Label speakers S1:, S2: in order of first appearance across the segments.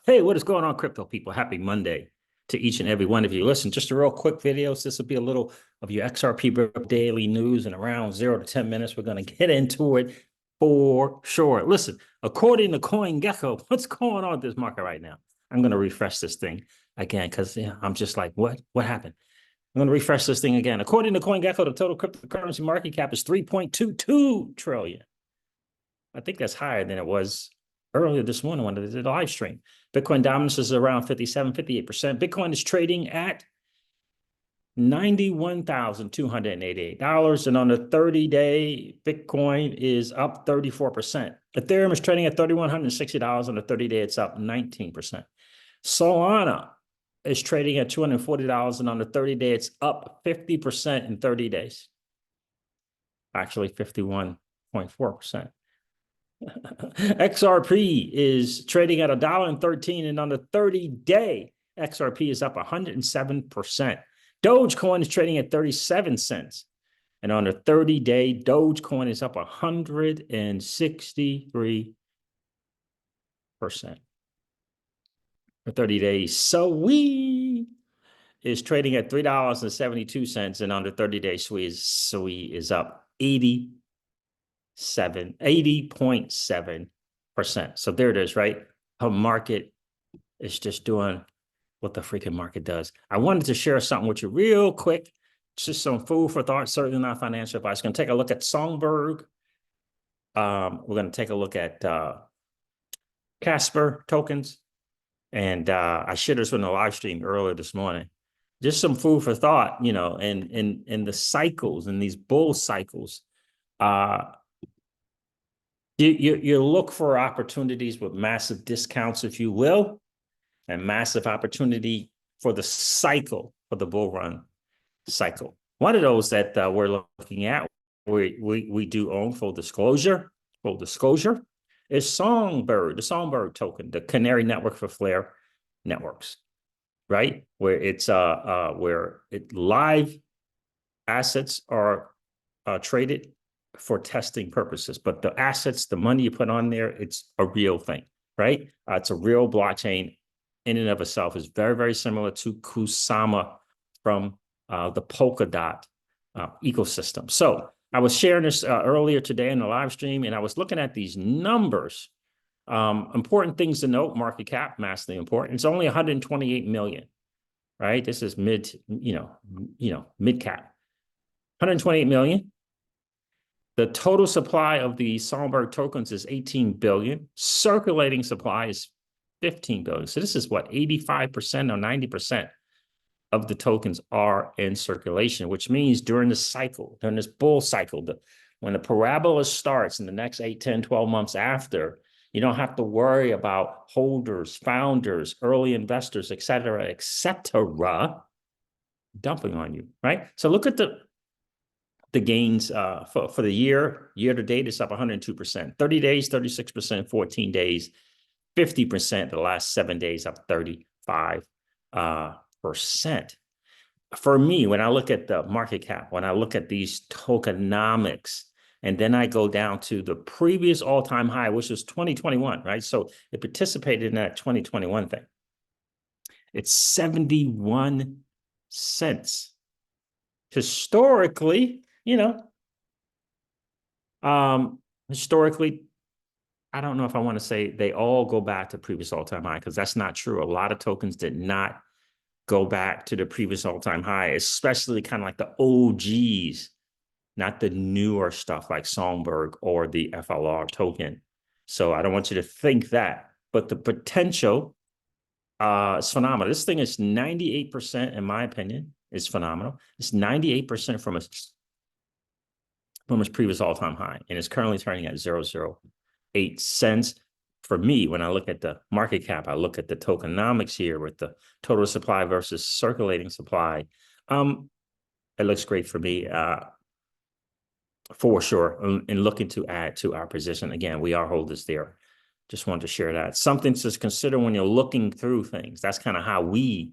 S1: Hey, what is going on, crypto people? Happy Monday to each and every one of you. Listen, just a real quick video. So this will be a little of your XRP daily news in around 0 to 10 minutes. We're going to get into it for sure. Listen, according to CoinGecko, what's going on with this market right now? I'm going to refresh this thing again because I'm just like, what? What happened? I'm going to refresh this thing again. According to CoinGecko, the total cryptocurrency market cap is 3.22 trillion. I think that's higher than it was earlier this morning when I did the live stream. Bitcoin dominance is around 57, 58%. Bitcoin is trading at $91,288. And on the 30-day, Bitcoin is up 34%. Ethereum is trading at $3,160. On the 30-day, it's up 19%. Solana is trading at $240. And on the 30-day, it's up 50% in 30 days. Actually, 51.4%. XRP is trading at $1.13, and on the 30-day, XRP is up 107%. Dogecoin is trading at 37 cents, and on the 30-day, Dogecoin is up 163% for 30 days. So we is trading at $3.72, and on the 30-day, SWI is up 80.7%. So there it is, right? Our market is just doing what the freaking market does. I wanted to share something with you real quick, just some food for thought, certainly not financial advice. Going to take a look at Songbird. We're going to take a look at Casper tokens. And I shared this in the live stream earlier this morning. Just some food for thought, you know, and the cycles and these bull cycles. You look for opportunities with massive discounts, if you will, and massive opportunity for the cycle, for the bull run cycle. One of those that we're looking at, we do own, full disclosure, is Songbird, the Songbird token, the canary network for Flare networks, right? Where it's live assets are traded for testing purposes, but the assets, the money you put on there, it's a real thing, right? It's a real blockchain in and of itself. Is very, very similar to Kusama from the Polkadot ecosystem. So I was sharing this earlier today in the live stream, and I was looking at these numbers. Important things to note: market cap, massively important. It's only 128 million, right? This is mid cap, 128 million. The total supply of the Songbird tokens is 18 billion. Circulating supply is 15 billion. So this is what, 85% or 90% of the tokens are in circulation, which means during the cycle, during this bull cycle, when the parabola starts in the next 8, 10, 12 months after, you don't have to worry about holders, founders, early investors, et cetera, dumping on you, right? So look at the gains for the year to date. It's up 102%. 30 days, 36%. 14 days, 50%. The last 7 days, up 35%. For me, when I look at the market cap, when I look at these tokenomics, and then I go down to the previous all-time high, which was 2021, right? So it participated in that 2021 thing. It's 71 cents. Historically, historically, I don't know if I want to say they all go back to previous all-time high, because that's not true. A lot of tokens did not go back to the previous all-time high, especially kind of like the OGs, not the newer stuff like Songbird or the FLR token. So I don't want you to think that, but the potential is phenomenal. This thing is 98%, in my opinion, is phenomenal. It's 98% from its previous all-time high, and it's currently trading at 0.008 cents. For me, when I look at the market cap, I look at the tokenomics here with the total supply versus circulating supply. It looks great for me, for sure, and looking to add to our position. Again, we are holders there. Just wanted to share that. Something to consider when you're looking through things. That's kind of how we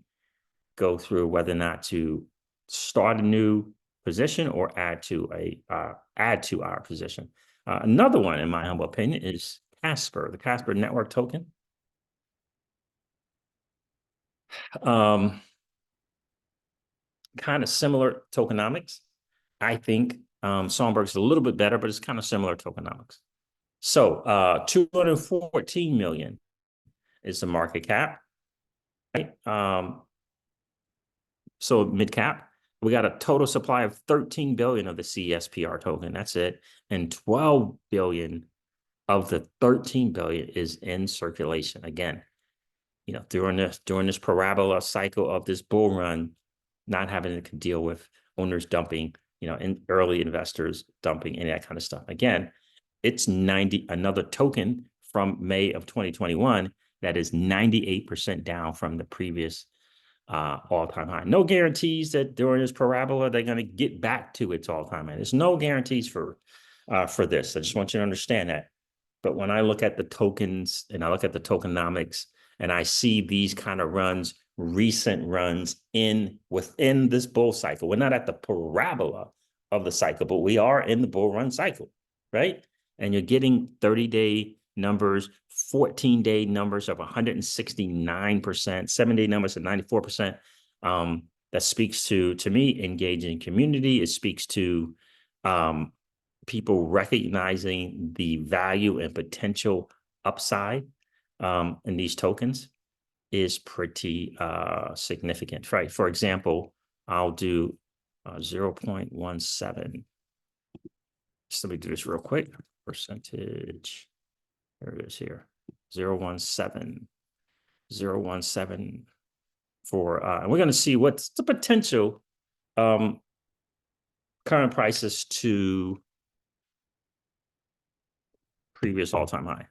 S1: go through whether or not to start a new position or add to our position. Another one, in my humble opinion, is Casper, the Casper network token. Kind of similar tokenomics. I think Songbirg's a little bit better, but it's kind of similar tokenomics. So 214 million is the market cap, right? So mid cap. We got a total supply of 13 billion of the CSPR token. That's it. And 12 billion of the 13 billion is in circulation. Again, during this parabola cycle of this bull run, not having to deal with owners dumping, and early investors dumping and that kind of stuff. Again, it's another token from May of 2021 that is 98% down from the previous all-time high. No guarantees that during this parabola they're going to get back to its all-time high. There's no guarantees for this. I just want you to understand that. But when I look at the tokens and I look at the tokenomics and I see these kind of runs, recent runs within this bull cycle, we're not at the parabola of the cycle, but we are in the bull run cycle, right? And you're getting 30-day numbers, 14-day numbers of 169%, 7-day numbers of 94%. That speaks to me, engaging community. It speaks to people recognizing the value and potential upside in these tokens is pretty significant, right? For example, I'll do 0.17. Just let me do this real quick. Percentage. There it is here. 0.17. 0.17 for, and we're going to see what's the potential current prices to previous all-time high,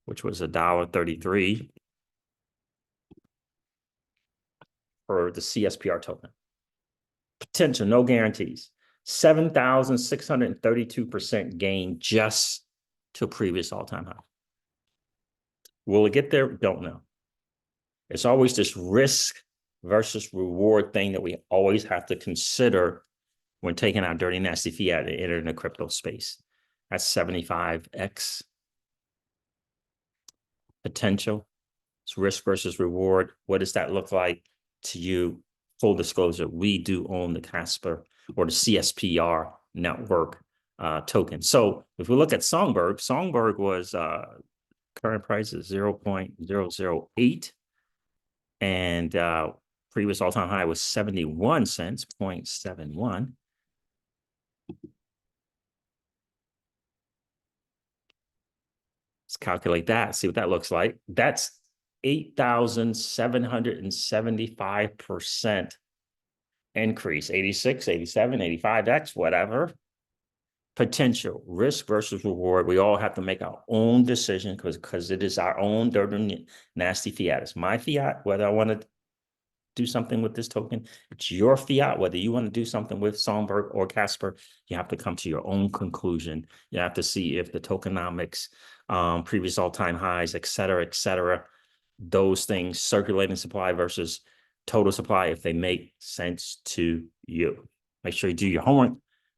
S1: which was $1.33 for the CSPR token. Potential, no guarantees. 7,632% gain just to previous all-time high. Will it get there? Don't know. It's always this risk versus reward thing that we always have to consider when taking out dirty, nasty fiat and entering the crypto space. That's 75x potential. It's risk versus reward. What does that look like to you? Full disclosure, we do own the Casper or the CSPR network token. So if we look at Songbirg was current price is 0.008 and previous all-time high was 71 cents, 0.71. Let's calculate that, see what that looks like. That's 8,775% increase, 86, 87, 85x, whatever. Potential, risk versus reward. We all have to make our own decision because it is our own dirty, nasty fiat. It's my fiat, whether I want to do something with this token. It's your fiat, whether you want to do something with Songbirg or Casper. You have to come to your own conclusion. You have to see if the tokenomics, previous all-time highs, et cetera, those things, circulating supply versus total supply, if they make sense to you. Make sure you do your homework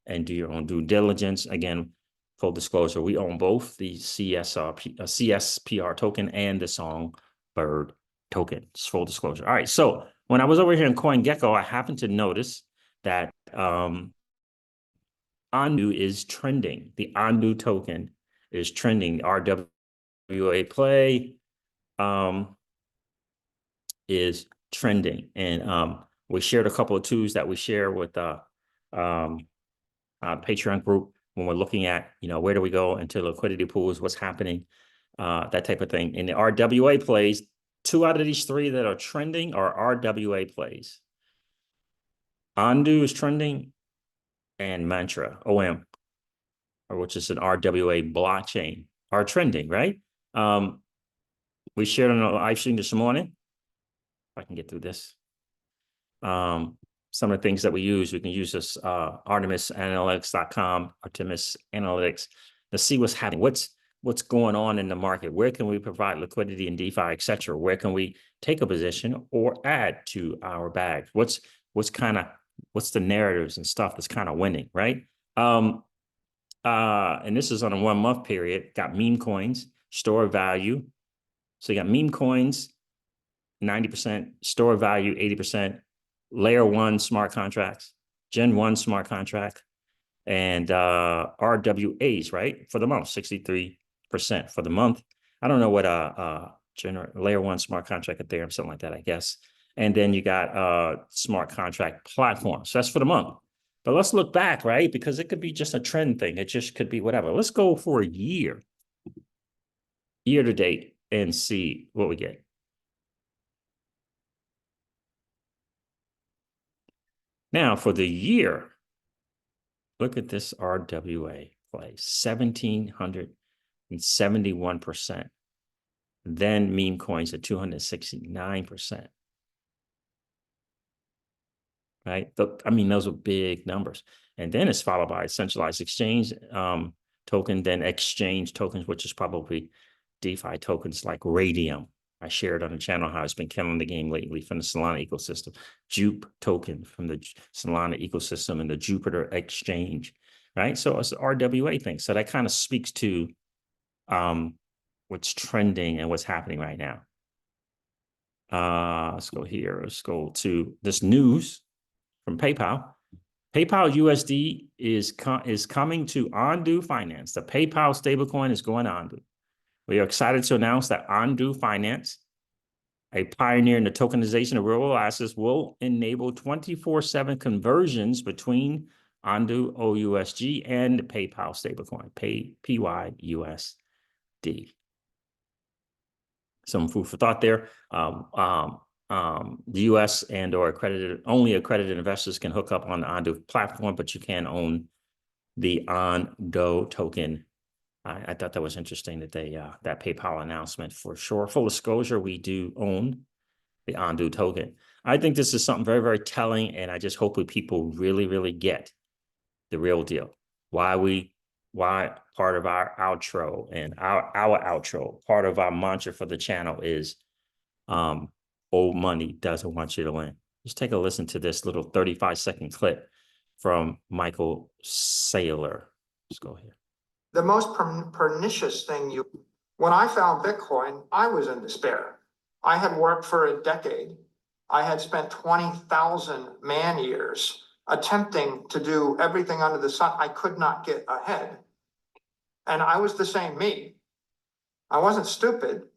S1: and do your own due diligence. Again, full disclosure, we own both the CSPR token and the Songbird token. It's full disclosure. All right, so when I was over here in CoinGecko, I happened to notice that ONDO is trending. The ONDO token is trending. RWA play is trending. And we shared a couple of tools that we share with Patreon group when we're looking at, where do we go into liquidity pools, what's happening, that type of thing. And the RWA plays, 2 out of these 3 that are trending are RWA plays. ONDO is trending and Mantra, OM, which is an RWA blockchain, are trending, right? We shared on the live stream this morning. If I can get through this. Some of the things that we can use this artemisanalytics.com, Artemis Analytics, to see what's happening. What's going on in the market? Where can we provide liquidity in DeFi, et cetera? Where can we take a position or add to our bag? What's the narratives and stuff that's kind of winning, right? And this is on a 1-month period. Got meme coins, store of value. So you got meme coins, 90%, store value 80%, layer 1 smart contracts, Gen 1 smart contract, and RWAs, right? For the month, 63% for the month. I don't know what layer 1 smart contract Ethereum, something like that, I guess. And then you got smart contract platform. So that's for the month. But let's look back, right? Because it could be just a trend thing. It just could be whatever. Let's go for a year to date, and see what we get. Now, for the year, look at this RWA play, 1,771%. Then meme coins at 269%. Right? I mean, those are big numbers. And then it's followed by centralized exchange token, then exchange tokens, which is probably DeFi tokens like Radium. I shared on the channel how it's been killing the game lately from the Solana ecosystem. Jupe token from the Solana ecosystem and the Jupiter exchange, right? So it's the RWA thing. So that kind of speaks to what's trending and what's happening right now. Let's go here. Let's go to this news from PayPal. PayPal USD is coming to ONDO Finance. The PayPal stablecoin is going ONDO. We are excited to announce that ONDO Finance, a pioneer in the tokenization of real assets, will enable 24/7 conversions between ONDO OUSG and the PayPal stablecoin, PYUSD. Some food for thought there. The U.S. and/or only accredited investors can hook up on the ONDO platform, but you can own the ONDO token. I thought that was interesting that that PayPal announcement. For sure, full disclosure, we do own the ONDO token. I think this is something very, very telling, and I just hope that people really, really get the real deal. Why part of our outro and our outro, part of our mantra for the channel is old money doesn't want you to win. Just take a listen to this little 35-second clip from Michael Saylor. Let's go here.
S2: The most pernicious thing when I found Bitcoin, I was in despair. I had worked for a decade. I had spent 20,000 man years attempting to do everything under the sun. I could not get ahead. And I was the same me. I wasn't stupid,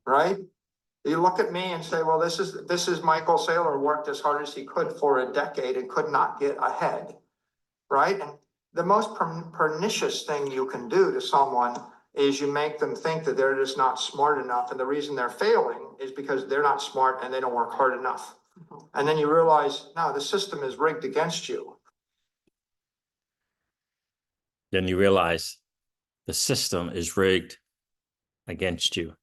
S2: right? You look at me and say, well, this is Michael Saylor, worked as hard as he could for a decade and could not get ahead, right? And the most pernicious thing you can do to someone is you make them think that they're just not smart enough. And the reason they're failing is because they're not smart and they don't work hard enough. And then you realize, no, the system is rigged against you.
S1: Then you realize the system is rigged against you.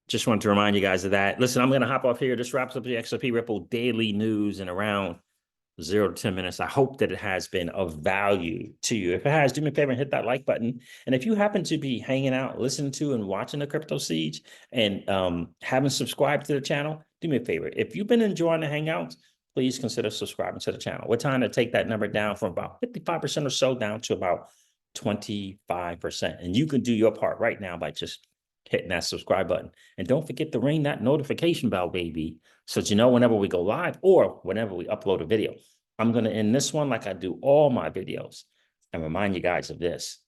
S1: Just wanted to remind you guys of that. Listen, I'm going to hop off here. This wraps up the XRP Ripple daily news in around 0 to 10 minutes. I hope that it has been of value to you. If it has, do me a favor and hit that like button. And if you happen to be hanging out, listening to and watching the Crypto Siege and haven't subscribed to the channel, do me a favor. If you've been enjoying the Hangouts, please consider subscribing to the channel. We're trying to take that number down from about 55% or so down to about 25%. And you can do your part right now by just hitting that subscribe button. And don't forget to ring that notification bell, baby, so that you know whenever we go live or whenever we upload a video. I'm going to end this one like I do all my videos and remind you guys of this.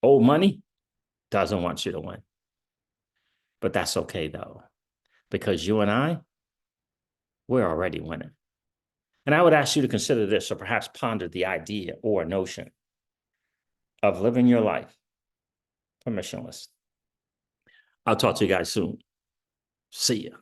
S1: Old money doesn't want you to win. But that's okay, though, because you and I, we're already winning. And I would ask you to consider this, or perhaps ponder the idea or notion of living your life permissionless. I'll talk to you guys soon. See ya.